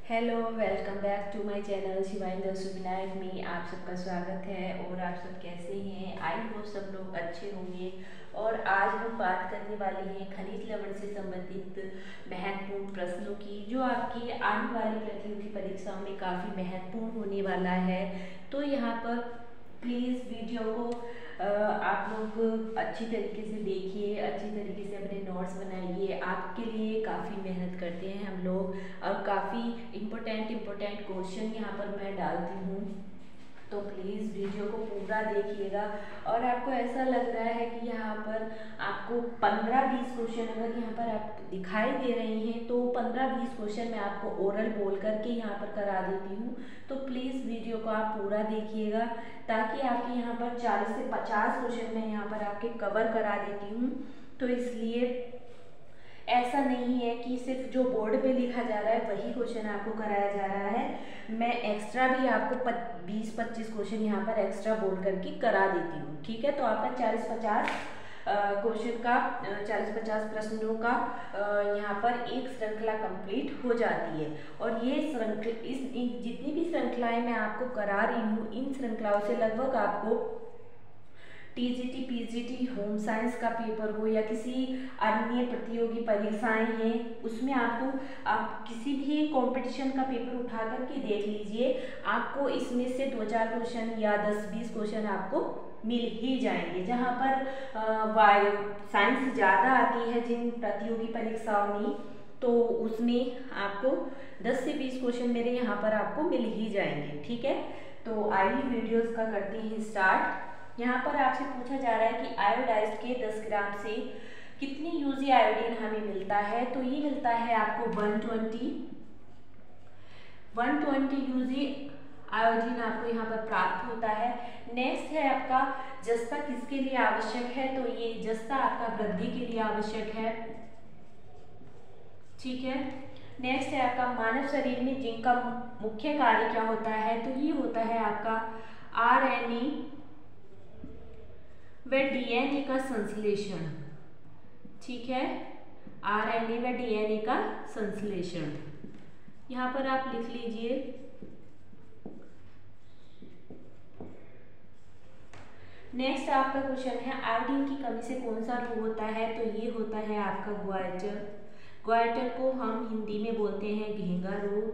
Hello, welcome back to my channel Shivani Darshan Vinayak में आप सबका स्वागत है। और आप सब कैसे हैं? आई होप सब लोग अच्छे होंगे। और आज हम बात करने वाले हैं खनिज लवण से संबंधित महत्वपूर्ण प्रश्नों की, जो आपकी आने वाली प्रतियोगी परीक्षाओं में काफ़ी महत्वपूर्ण होने वाला है। तो यहाँ पर प्लीज़ वीडियो को आप लोग अच्छी तरीके से देखिए, अच्छी तरीके से अपने नोट्स बनाइए। आपके लिए काफ़ी मेहनत करते हैं हम लोग और काफ़ी इम्पोर्टेंट क्वेश्चन यहाँ पर मैं डालती हूँ। तो प्लीज़ वीडियो को पूरा देखिएगा। और आपको ऐसा लग रहा है कि यहाँ पर आपको 15-20 क्वेश्चन अगर यहाँ पर आप दिखाई दे रहे हैं तो 15-20 क्वेश्चन मैं आपको ओरल बोल करके यहाँ पर करा देती हूँ। तो प्लीज़ वीडियो को आप पूरा देखिएगा ताकि आपके यहाँ पर 40 से 50 क्वेश्चन मैं यहाँ पर आपके कवर करा देती हूँ। तो इसलिए ऐसा नहीं है कि सिर्फ जो बोर्ड पे लिखा जा रहा है वही क्वेश्चन आपको कराया जा रहा है। मैं एक्स्ट्रा भी आपको 20-25 क्वेश्चन यहाँ पर एक्स्ट्रा बोल करके करा देती हूँ। ठीक है, तो आपका 40-50 क्वेश्चन का 40-50 प्रश्नों का यहाँ पर एक श्रृंखला कंप्लीट हो जाती है। और ये श्रृंखला जितनी भी श्रृंखलाएं मैं आपको करा रही हूँ, इन श्रृंखलाओं से लगभग आपको टीजीटी पीजीटी होम साइंस का पेपर हो या किसी अन्य प्रतियोगी परीक्षाएं हैं, उसमें आप किसी भी कंपटीशन का पेपर उठा करके देख लीजिए, आपको इसमें से 2-4 क्वेश्चन या 10-20 क्वेश्चन आपको मिल ही जाएंगे। जहाँ पर साइंस ज़्यादा आती है जिन प्रतियोगी परीक्षाओं में, तो उसमें आपको 10 से 20 क्वेश्चन मेरे यहाँ पर आपको मिल ही जाएंगे। ठीक है, तो आइए वीडियोस का करते हैं स्टार्ट। यहाँ पर आपसे पूछा जा रहा है कि आयोडाइज के 10 ग्राम से कितनी यूजी आयोडीन हमें मिलता है। तो ये मिलता है आपको 120 यूजी आयोडीन आपको यहाँ पर प्राप्त होता है। नेक्स्ट है आपका जस्ता किसके लिए आवश्यक है। तो ये जस्ता आपका वृद्धि के लिए आवश्यक है। ठीक है, नेक्स्ट है आपका मानव शरीर में जिंक का मुख्य कार्य क्या होता है। तो ये होता है आपका आरएनए व डीएनए का संश्लेषण। ठीक है, आरएनए व डीएनए का संश्लेषण यहाँ पर आप लिख लीजिए। नेक्स्ट आपका क्वेश्चन है आयोडीन की कमी से कौन सा रोग होता है। तो ये होता है आपका ग्वाइटर को हम हिंदी में बोलते हैं घेंगा रोग,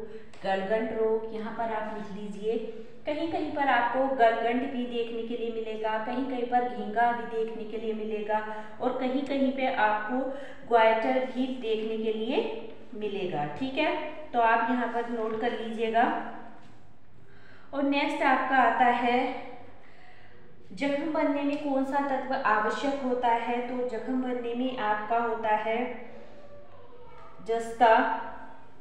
गलगंड रोग। यहाँ पर आप लिख लीजिए। कहीं कहीं पर आपको गलगंड भी देखने के लिए मिलेगा, कहीं कहीं पर घेंगा भी देखने के लिए मिलेगा और कहीं कहीं पे आपको ग्वाइटर भी देखने के लिए मिलेगा। ठीक है, तो आप यहाँ पर नोट कर लीजिएगा। और नेक्स्ट आपका आता है जख्म बनने में कौन सा तत्व आवश्यक होता है। तो जख्म बनने में आपका होता है जस्ता।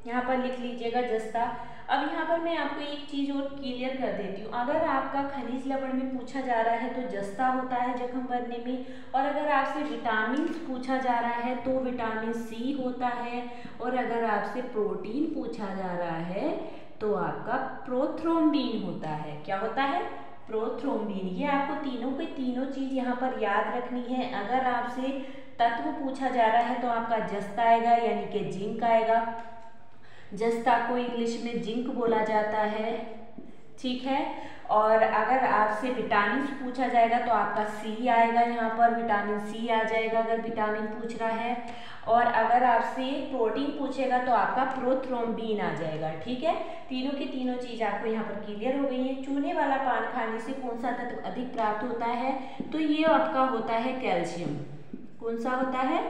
यहाँ पर लिख लीजिएगा जस्ता। अब यहाँ पर मैं आपको एक चीज और क्लियर कर देती हूँ। अगर आपका खनिज लवण में पूछा जा रहा है तो जस्ता होता है जख्म बनने में, और अगर आपसे विटामिन पूछा जा रहा है तो विटामिन सी होता है, और अगर आपसे प्रोटीन पूछा जा रहा है तो आपका प्रोथ्रोम्बिन होता है। क्या होता है? प्रोथ्रोम्बिन। ये आपको तीनों के तीनों चीज यहाँ पर याद रखनी है। अगर आपसे तत्व पूछा जा रहा है तो आपका जस्ता आएगा, यानी कि जिंक आएगा। जस्ता को इंग्लिश में जिंक बोला जाता है। ठीक है, और अगर आपसे विटामिन पूछा जाएगा तो आपका सी आएगा, यहाँ पर विटामिन सी आ जाएगा अगर विटामिन पूछ रहा है। और अगर आपसे प्रोटीन पूछेगा तो आपका प्रोथ्रोम्बिन आ जाएगा। ठीक है, तीनों की तीनों चीज आपको यहाँ पर क्लियर हो गई है। चूने वाला पान खाने से कौन सा तत्व अधिक प्राप्त होता है। तो ये आपका होता है कैल्शियम। कौन सा होता है?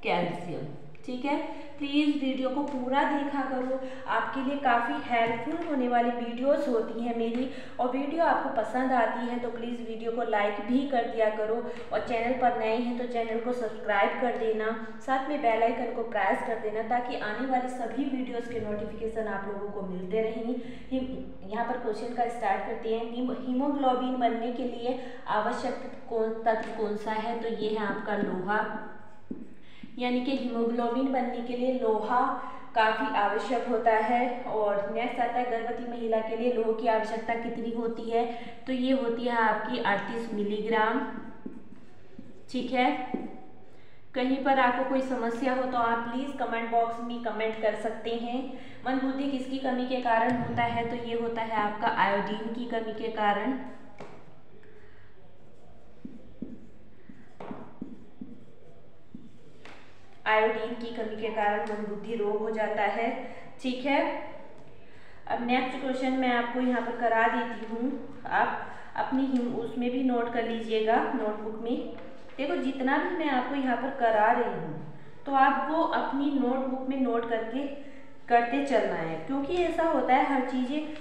कैल्शियम। ठीक है, प्लीज़ वीडियो को पूरा देखा करो, आपके लिए काफ़ी हेल्पफुल होने वाली वीडियोस होती हैं मेरी। और वीडियो आपको पसंद आती है तो प्लीज़ वीडियो को लाइक भी कर दिया करो, और चैनल पर नए हैं तो चैनल को सब्सक्राइब कर देना, साथ में बेल आइकन को प्रेस कर देना ताकि आने वाली सभी वीडियोज़ के नोटिफिकेशन आप लोगों को मिलते रहें। यहाँ पर क्वेश्चन का स्टार्ट करते हैं। हीमोग्लोबिन बनने के लिए आवश्यक तत्व कौन सा है। तो ये है आपका लोहा, यानी कि हीमोग्लोबिन बनने के लिए लोहा काफ़ी आवश्यक होता है। और नेक्स्ट आता है गर्भवती महिला के लिए लोह की आवश्यकता कितनी होती है। तो ये होती है आपकी 38 मिलीग्राम। ठीक है, कहीं पर आपको कोई समस्या हो तो आप प्लीज़ कमेंट बॉक्स में कमेंट कर सकते हैं। मंदबुद्धि किसकी कमी के कारण होता है? तो ये होता है आपका आयोडीन की कमी के कारण। आयोडीन की कमी के कारण मंदबुद्धि रोग हो जाता है। ठीक है, अब नेक्स्ट क्वेश्चन मैं आपको यहाँ पर करा देती हूँ, आप अपनी उसमें भी नोट कर लीजिएगा नोटबुक में। देखो जितना भी मैं आपको यहाँ पर करा रही हूँ तो आपको अपनी नोटबुक में नोट करते चलना है, क्योंकि ऐसा होता है हर चीज़ें,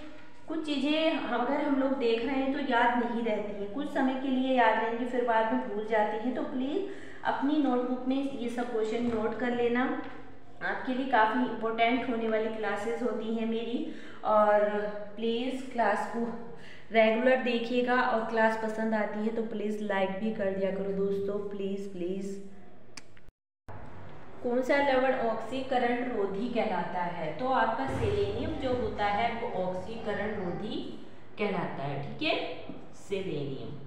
कुछ चीज़ें अगर हम लोग देख रहे हैं तो याद नहीं रहती हैं, कुछ समय के लिए याद रहेंगी फिर बाद में भूल जाती हैं। तो प्लीज़ अपनी नोटबुक में ये सब क्वेश्चन नोट कर लेना। आपके लिए काफ़ी इम्पोर्टेंट होने वाली क्लासेस होती हैं मेरी, और प्लीज़ क्लास को रेगुलर देखिएगा, और क्लास पसंद आती है तो प्लीज़ लाइक भी कर दिया करो दोस्तों, प्लीज़ प्लीज़। कौन सा लवण ऑक्सीकरण रोधी कहलाता है? तो आपका सेलेनियम जो होता है वो ऑक्सीकरण रोधी कहलाता है। ठीक है, सेलेनियम।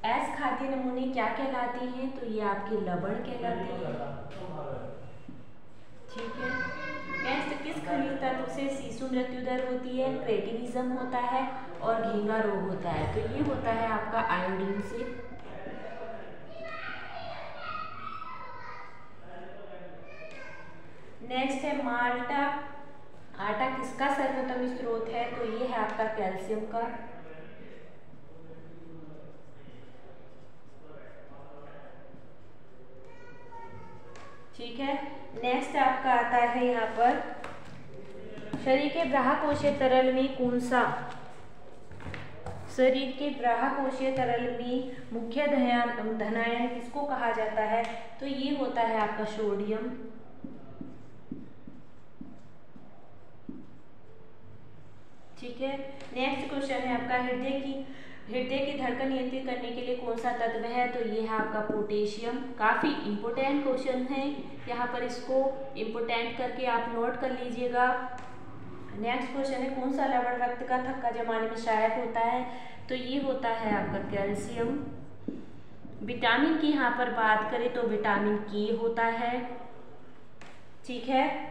एस खाद्य नमूने क्या कहलाते हैं? तो ये आपके लवण कहलाते हैं। ठीक है, नेक्स्ट किस खनिज तत्व से शिशु मृत्यु दर होती है? क्रेटिनिज्म होता है और घेंगा रोग होता है। तो ये होता है आपका आयोडीन से। नेक्स्ट है माल्टा। आटा किसका सर्वोत्तम स्रोत है? तो ये है आपका कैल्शियम का। ठीक है, नेक्स्ट आपका आता है यहाँ पर शरीर के बाह्यकोशीय तरल में कौन सा? शरीर के बाह्यकोशीय तरल में मुख्य धनायन किसको कहा जाता है? तो ये होता है आपका सोडियम। ठीक है, नेक्स्ट क्वेश्चन है आपका हृदय की धड़कन नियंत्रित करने के लिए कौन सा तत्व है? तो ये है आपका पोटेशियम। काफ़ी इम्पोर्टेंट क्वेश्चन है, यहाँ पर इसको इम्पोर्टेंट करके आप नोट कर लीजिएगा। नेक्स्ट क्वेश्चन है कौन सा लवण रक्त का थक्का जमाने में सहायक होता है? तो ये होता है आपका कैल्शियम। विटामिन की यहाँ पर बात करें तो विटामिन के होता है। ठीक है,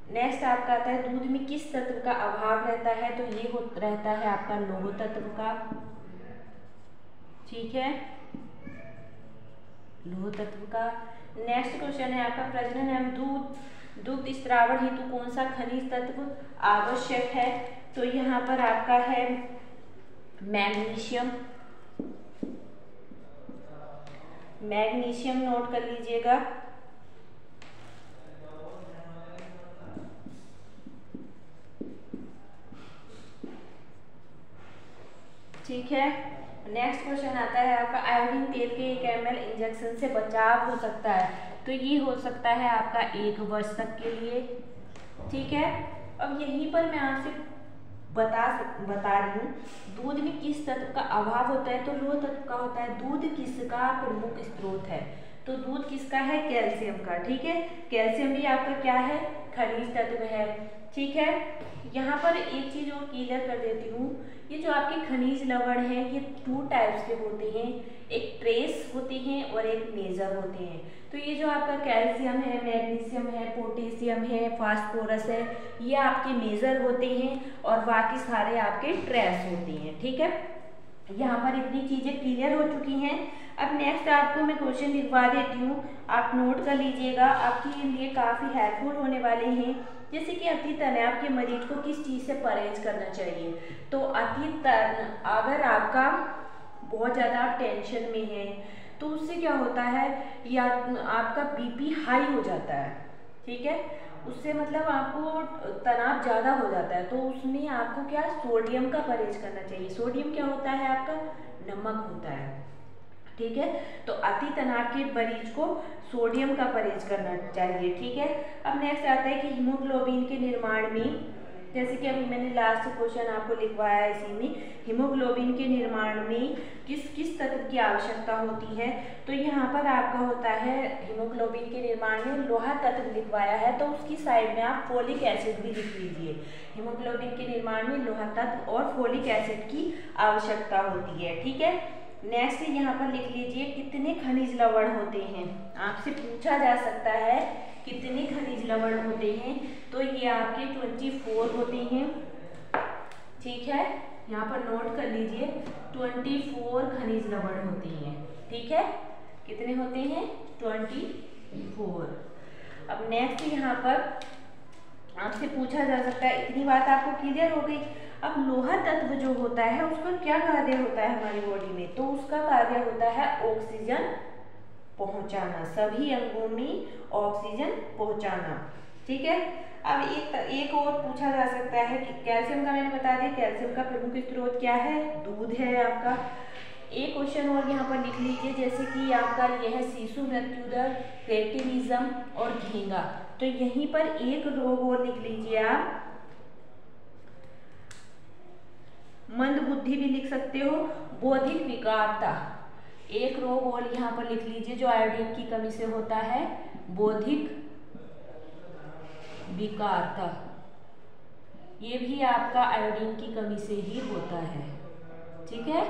नेक्स्ट आपका आता है दूध में किस तत्व का अभाव रहता है? तो ये रहता है आपका लौह तत्व का। ठीक है, लौह तत्व का। नेक्स्ट क्वेश्चन है आपका प्रजनन एवं दुग्ध स्त्रावण हेतु कौन सा खनिज तत्व आवश्यक है? तो यहाँ पर आपका है मैग्नीशियम। मैग्नीशियम नोट कर लीजिएगा। ठीक है, नेक्स्ट क्वेश्चन आता है आपका आयोडीन तेल के 1 ml इंजेक्शन से बचाव हो सकता है? तो ये हो सकता है आपका 1 वर्ष तक के लिए। ठीक है, अब यहीं पर मैं आपसे बता रही हूँ दूध में किस तत्व का अभाव होता है? तो लौह तत्व का होता है। दूध किसका प्रमुख स्रोत है? तो दूध किसका है? कैल्शियम का। ठीक है, कैल्शियम भी आपका क्या है? खनिज तत्व है। ठीक है, यहाँ पर एक चीज और क्लियर कर देती हूँ, ये जो आपके खनिज लवण हैं ये 2 टाइप्स के होते हैं, एक ट्रेस होते हैं और एक मेजर होते हैं। तो ये जो आपका कैल्शियम है, मैग्नीशियम है, पोटेशियम है, फास्फोरस है, ये आपके मेजर होते हैं और बाकी सारे आपके ट्रेस होते हैं। ठीक है, यहाँ पर इतनी चीजें क्लियर हो चुकी हैं। अब नेक्स्ट आपको मैं क्वेश्चन लिखवा देती हूँ, आप नोट कर लीजिएगा, आपके लिए काफ़ी हेल्पफुल होने वाले हैं। जैसे कि अति तनाव के मरीज को किस चीज़ से परहेज करना चाहिए? तो अगर आपका बहुत ज़्यादा टेंशन में है तो उससे क्या होता है, या आपका बीपी हाई हो जाता है। ठीक है, उससे मतलब आपको तनाव ज़्यादा हो जाता है, तो उसमें आपको क्या सोडियम का परहेज करना चाहिए। सोडियम क्या होता है? आपका नमक होता है। ठीक है, तो अति तनाव के मरीज को सोडियम का परहेज करना चाहिए। ठीक है, अब नेक्स्ट आता है कि हीमोग्लोबिन के निर्माण में जैसे कि अभी मैंने लास्ट क्वेश्चन आपको लिखवाया इसी में, हीमोग्लोबिन के निर्माण में किस किस तत्व की आवश्यकता होती है। तो यहाँ पर आपका होता है हीमोग्लोबिन के निर्माण में लोहा तत्व लिखवाया है, तो उसकी साइड में आप फोलिक एसिड भी लिख लीजिए। हीमोग्लोबिन के निर्माण में लोहा तत्व और फोलिक एसिड की आवश्यकता होती है, ठीक है। नेक्स्ट यहाँ पर लिख लीजिए कितने खनिज लवण होते हैं। आपसे पूछा जा सकता है कितने खनिज लवण होते हैं, तो ये आपके 24 होते हैं, ठीक है। यहाँ पर नोट कर लीजिए 24 खनिज लवण होते हैं, ठीक है। कितने होते हैं? 24। अब नेक्स्ट यहाँ पर आपसे पूछा जा सकता है, इतनी बात आपको क्लियर हो गई। अब लोहा तत्व जो होता है उसका क्या कार्य होता है हमारी बॉडी में, तो उसका कार्य होता है ऑक्सीजन पहुंचाना, सभी अंगों में ऑक्सीजन पहुंचाना, ठीक है। अब एक और पूछा जा सकता है कि कैल्शियम का मैंने बता दिया, कैल्शियम का प्रमुख स्रोत क्या है? दूध है आपका। एक क्वेश्चन और यहाँ पर लिख लीजिए, जैसे कि आपका यह है शिशु मृत्यु दर, क्रेटिनिज्म और घेंगा। तो यहीं पर एक रोग और लिख लीजिए आप, मंद बुद्धि भी लिख सकते हो, बौद्धिक विकारता। एक रोग और यहाँ पर लिख लीजिए जो आयोडीन की कमी से होता है, बौद्धिक विकारता। ये भी आपका आयोडीन की कमी से ही होता है, ठीक है।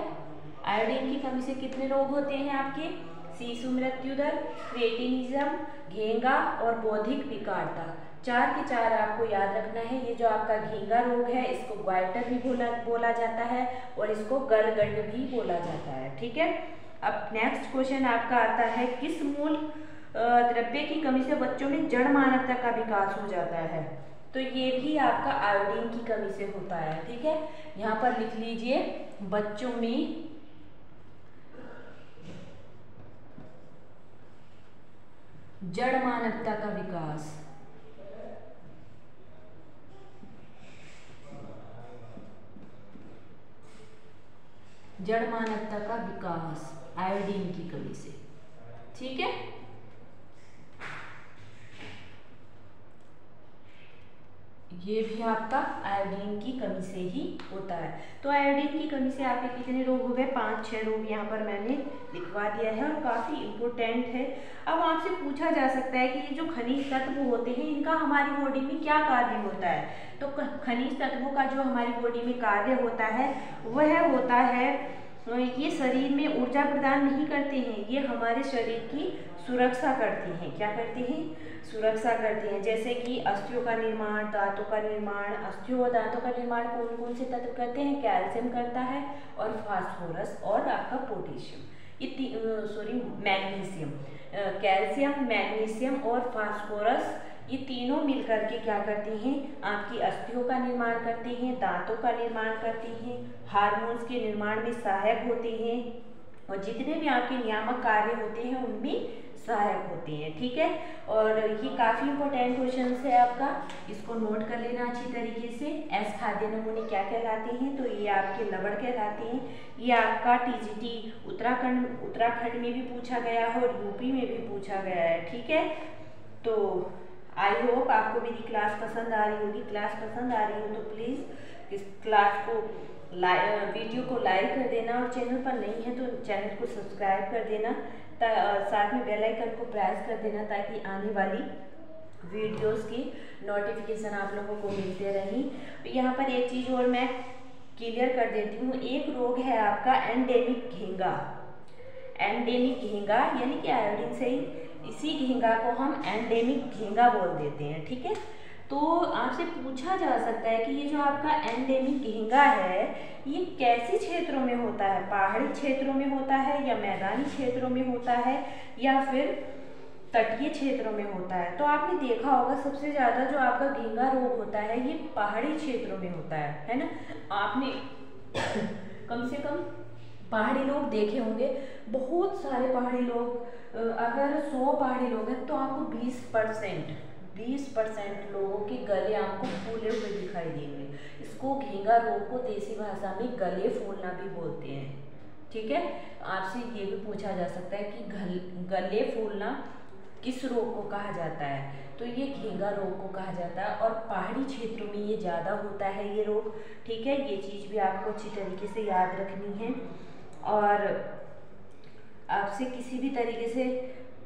आयोडीन की कमी से कितने रोग होते हैं आपके? शिशु मृत्यु दर, क्रेटिनिज्म, घेंगा और बौद्धिक विकारता। 4 के 4 आपको याद रखना है। ये जो आपका घेंगा रोग है इसको ग्वाइटर भी बोला जाता है और इसको गलगंड भी बोला जाता है, ठीक है। अब नेक्स्ट क्वेश्चन आपका आता है, किस मूल द्रव्य की कमी से बच्चों में जड़ मानवता का विकास हो जाता है? तो ये भी आपका आयोडीन की कमी से होता है, ठीक है। यहाँ पर लिख लीजिए बच्चों में जड़ मानवता का विकास, जड़ मानवता का विकास आयोडीन की कमी से, ठीक है। ये भी आपका आयोडीन की कमी से ही होता है। तो आयोडीन की कमी से आपके कितने रोग हो गए? 5-6 रोग यहाँ पर मैंने लिखवा दिया है और काफ़ी इम्पोर्टेंट है। अब आपसे पूछा जा सकता है कि ये जो खनिज तत्व होते हैं इनका हमारी बॉडी में क्या कार्य होता है? तो खनिज तत्वों का जो हमारी बॉडी में कार्य होता है वह होता है, ये शरीर में ऊर्जा प्रदान नहीं करते हैं, ये हमारे शरीर की सुरक्षा करते हैं। क्या करते हैं? सुरक्षा करते हैं। जैसे कि अस्थियों का निर्माण, दांतों का निर्माण। अस्थियों और दांतों का निर्माण कौन कौन से तत्व करते हैं? कैल्शियम करता है और फास्फोरस और आपका पोटेशियम, मैग्नीशियम। कैल्शियम, मैग्नीशियम और फास्फोरस ये तीनों मिलकर के क्या करते हैं? आपकी अस्थियों का निर्माण करते हैं, दांतों का निर्माण करते हैं, हार्मोन्स के निर्माण में सहायक होते हैं और जितने भी आपके नियामक कार्य होते हैं उनमें सहायक होते हैं, ठीक है। और ये काफ़ी इंपॉर्टेंट क्वेश्चन है आपका, इसको नोट कर लेना अच्छी तरीके से। एस खाद्य नमूने क्या कहलाते हैं? तो ये आपके लवण कहलाते हैं। ये आपका टीजीटी उत्तराखंड में भी पूछा गया है और यूपी में भी पूछा गया है, ठीक है। तो आई होप आपको मेरी क्लास पसंद आ रही होगी। क्लास पसंद आ रही हो तो प्लीज़ इस क्लास को वीडियो को लाइक कर देना और चैनल पर नहीं है तो चैनल को सब्सक्राइब कर देना, साथ में बेल आइकन को प्रेस कर देना ताकि आने वाली वीडियोस की नोटिफिकेशन आप लोगों को मिलते रहें। यहाँ पर एक चीज़ और मैं क्लियर कर देती हूँ, एक रोग है आपका एंडेमिक घेंगा। एंडेमिक घेंगा यानी कि आयोडीन से ही इसी घेंगा को हम एंडेमिक घेंगा बोल देते हैं, ठीक है। तो आपसे पूछा जा सकता है कि ये जो आपका एंडेमिक घेंगा है ये कैसे क्षेत्रों में होता है? पहाड़ी क्षेत्रों में होता है या मैदानी क्षेत्रों में होता है या फिर तटीय क्षेत्रों में होता है? तो आपने देखा होगा सबसे ज़्यादा जो आपका घेंगा रोग होता है ये पहाड़ी क्षेत्रों में होता है ना। आपने कम से कम पहाड़ी लोग देखे होंगे, बहुत सारे पहाड़ी लोग, अगर 100 पहाड़ी लोग हैं तो आपको 20% लोगों के गले आपको फूले हुए दिखाई देंगे। इसको घेंगा रोग को देसी भाषा में गले फूलना भी बोलते हैं, ठीक है। आपसे ये भी पूछा जा सकता है कि गले फूलना किस रोग को कहा जाता है? तो ये घेंगा रोग को कहा जाता है और पहाड़ी क्षेत्रों में ये ज़्यादा होता है ये रोग। ठीक है, ये चीज़ भी आपको अच्छी तरीके से याद रखनी है। और आपसे किसी भी तरीके से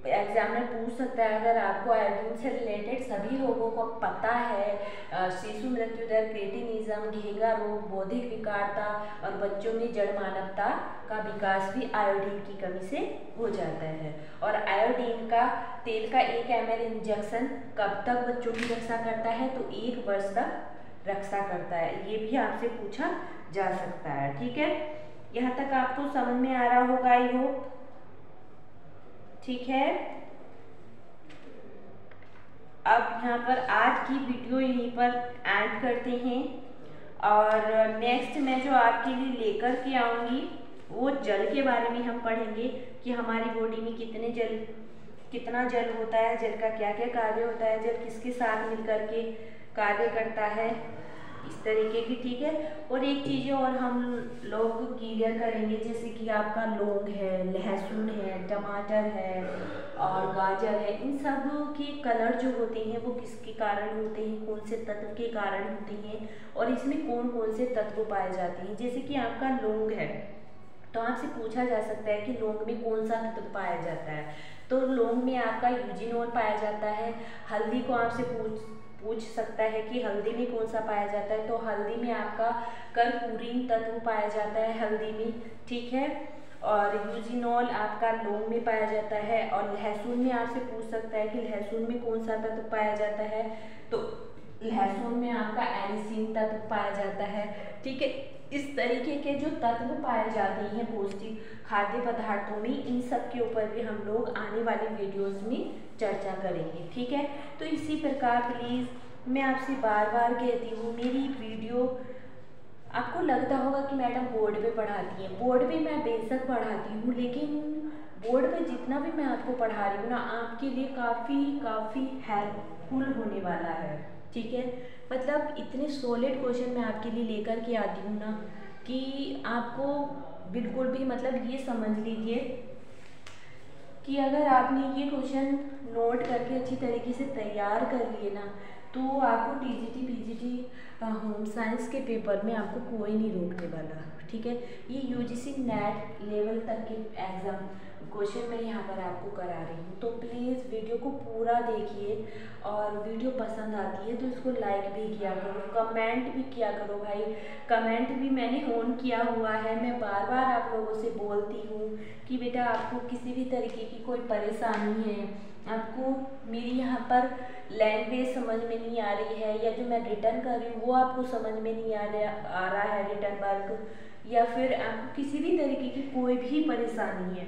एग्जामिनर पूछ सकता है, अगर आपको आयोडीन से रिलेटेड सभी रोगों को पता है, शिशु मृत्यु दर, क्रेटिनिज्म, घेंगा रोग, बौद्धिक विकारता और बच्चों में जड़ मानवता का विकास भी आयोडीन की कमी से हो जाता है। और आयोडीन का तेल का 1 ml इंजेक्शन कब तक बच्चों की रक्षा करता है? तो 1 वर्ष तक रक्षा करता है। ये भी आपसे पूछा जा सकता है। ठीक है, यहाँ तक आपको समझ में आ रहा होगा आई होप। ठीक है, अब यहाँ पर आज की वीडियो यहीं पर एंड करते हैं और नेक्स्ट मैं जो आपके लिए लेकर के आऊँगी वो जल के बारे में हम पढ़ेंगे कि हमारी बॉडी में कितना जल होता है, जल का क्या क्या कार्य होता है, जल किसके साथ मिलकर के कार्य करता है, इस तरीके की। ठीक है, और एक चीज़ और हम लोग क्लियर करेंगे, जैसे कि आपका लौंग है, लहसुन है, टमाटर है और गाजर है, इन सब के कलर जो होते हैं वो किसके कारण होते हैं, कौन से तत्व के कारण होते हैं और इसमें कौन कौन से तत्व पाए जाते हैं। जैसे कि आपका लौंग है तो आपसे पूछा जा सकता है कि लौंग में कौन सा तत्व पाया जाता है, तो लौंग में आपका यूजिनोल पाया जाता है। हल्दी को आपसे पूछ सकता है कि हल्दी में कौन सा पाया जाता है, तो हल्दी में आपका कर्पूरिन तत्व पाया जाता है हल्दी में। ठीक है, और यूजिनोल आपका लौंग में पाया जाता है। और लहसुन में आपसे पूछ सकता है कि लहसुन में कौन सा तत्व पाया जाता है, तो लहसुन में आपका एलिसिन तत्व पाया जाता है। ठीक है, इस तरीके के जो तत्व पाए जाते हैं पौष्टिक खाद्य पदार्थों में, इन सब के ऊपर भी हम लोग आने वाली वीडियोस में चर्चा करेंगे। ठीक है, तो इसी प्रकार प्लीज़ मैं आपसे बार बार कहती हूँ, मेरी वीडियो आपको लगता होगा कि मैडम बोर्ड पे पढ़ाती हैं, बोर्ड पे मैं बेशक पढ़ाती हूँ, लेकिन बोर्ड पे जितना भी मैं आपको पढ़ा रही हूँ ना, आपके लिए काफ़ी हेल्पफुल होने वाला है। ठीक है, मतलब इतने सॉलिड क्वेश्चन मैं आपके लिए लेकर के आती हूँ ना कि आपको बिल्कुल भी मतलब ये समझ लीजिए कि अगर आपने ये क्वेश्चन नोट करके अच्छी तरीके से तैयार कर लिए ना, तो आपको टीजीटी पीजीटी होम साइंस के पेपर में आपको कोई नहीं रोकने वाला। ठीक है, ये यूजीसी नेट लेवल तक के एग्ज़ाम क्वेश्चन मैं यहाँ पर आपको करा रही हूँ, तो प्लीज़ वीडियो को पूरा देखिए और वीडियो पसंद आती है तो इसको लाइक भी किया करो, कमेंट भी किया करो भाई। कमेंट भी मैंने ऑन किया हुआ है, मैं बार बार आप लोगों से बोलती हूँ कि बेटा आपको किसी भी तरीके की कोई परेशानी है, आपको मेरी यहाँ पर लैंग्वेज समझ में नहीं आ रही है, या जो मैं रिटर्न कर रही हूँ वो आपको समझ में नहीं आ रहा है रिटर्न वर्क, या फिर आपको किसी भी तरीके की कोई भी परेशानी है,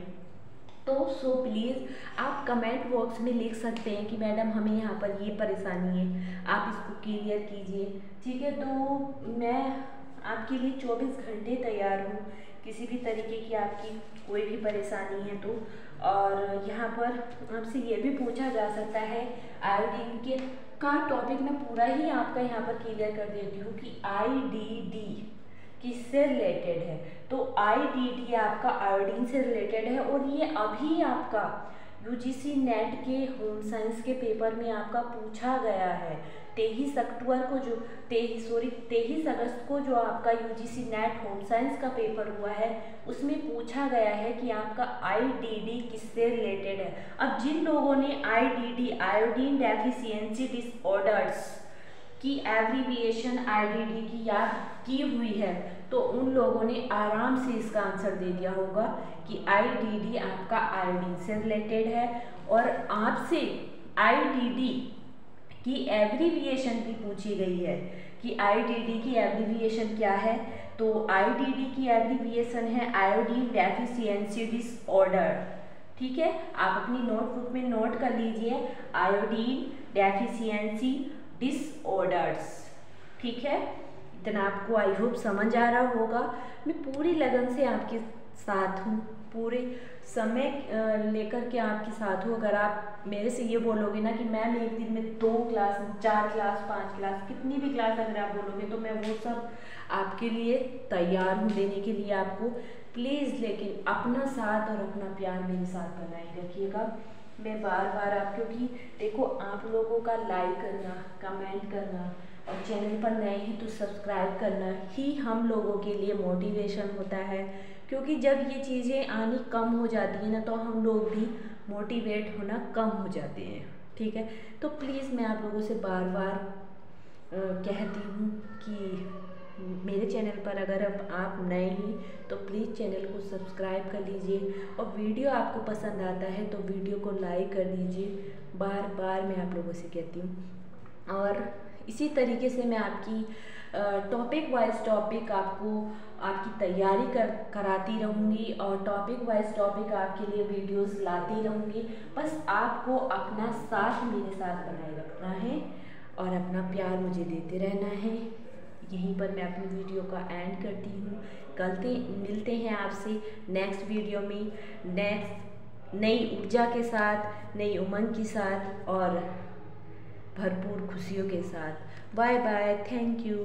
तो सो प्लीज़ आप कमेंट बॉक्स में लिख सकते हैं कि मैडम हमें यहाँ पर ये परेशानी है, आप इसको क्लियर कीजिए। ठीक है, तो मैं आपके लिए 24 घंटे तैयार हूँ, किसी भी तरीके की आपकी कोई भी परेशानी है तो। और यहाँ पर आपसे ये भी पूछा जा सकता है आयोडीन के का टॉपिक मैं पूरा ही आपका यहाँ पर क्लियर कर देती हूँ कि IDD किससे रिलेटेड है, तो IDD आपका आयोडीन से रिलेटेड है और ये अभी आपका यूजीसी नेट के होम साइंस के पेपर में आपका पूछा गया है। 23 अगस्त को जो आपका यूजीसी नेट होम साइंस का पेपर हुआ है उसमें पूछा गया है कि आपका IDD किससे रिलेटेड है। अब जिन लोगों ने IDD आयोडीन डेफिशिएंसी डिसऑर्डर्स की एब्रीविएशन IDD की याद की हुई है, तो उन लोगों ने आराम से इसका आंसर दे दिया होगा कि IDD आपका आयोडीन से रिलेटेड है। और आपसे IDD की एब्रीविएशन भी पूछी गई है कि IDD की एब्रीविएशन क्या है, तो IDD की एब्रीविएशन है आयोडीन डेफिशिएंसी डिसऑर्डर। ठीक है, आप अपनी नोटबुक में नोट कर लीजिए, आयोडीन डेफिशिएंसी डिसऑर्डर्स। ठीक है, इतना आपको आई होप समझ आ रहा होगा। मैं पूरी लगन से आपके साथ हूँ, पूरे समय लेकर के आपके साथ हूँ। अगर आप मेरे से ये बोलोगे ना कि मैम एक दिन में 2 क्लास, 4 क्लास, 5 क्लास, कितनी भी क्लास अगर आप बोलोगे तो मैं वो सब आपके लिए तैयार हूँ देने के लिए आपको। प्लीज़ लेकिन अपना साथ और अपना प्यार मेरे साथ बनाए रखिएगा। मैं बार बार आप, क्योंकि देखो आप लोगों का लाइक करना, कमेंट करना और चैनल पर नए हैं तो सब्सक्राइब करना ही हम लोगों के लिए मोटिवेशन होता है। क्योंकि जब ये चीज़ें आनी कम हो जाती है ना तो हम लोग भी मोटिवेट होना कम हो जाते हैं। ठीक है, तो प्लीज़ मैं आप लोगों से बार बार कहती हूँ कि मेरे चैनल पर अगर अब आप नए हैं तो प्लीज़ चैनल को सब्सक्राइब कर लीजिए और वीडियो आपको पसंद आता है तो वीडियो को लाइक कर दीजिए। बार बार मैं आप लोगों से कहती हूँ। और इसी तरीके से मैं आपकी टॉपिक वाइज टॉपिक आपकी तैयारी कराती रहूँगी और टॉपिक वाइज टॉपिक आपके लिए वीडियोस लाती रहूँगी। बस आपको अपना साथ मेरे साथ बनाए रखना है और अपना प्यार मुझे देते रहना है। यहीं पर मैं अपनी वीडियो का एंड करती हूँ। कल मिलते हैं आपसे नेक्स्ट वीडियो में, नेक्स्ट नई ऊर्जा के साथ, नई उमंग के साथ और भरपूर खुशियों के साथ। Bye bye, thank you.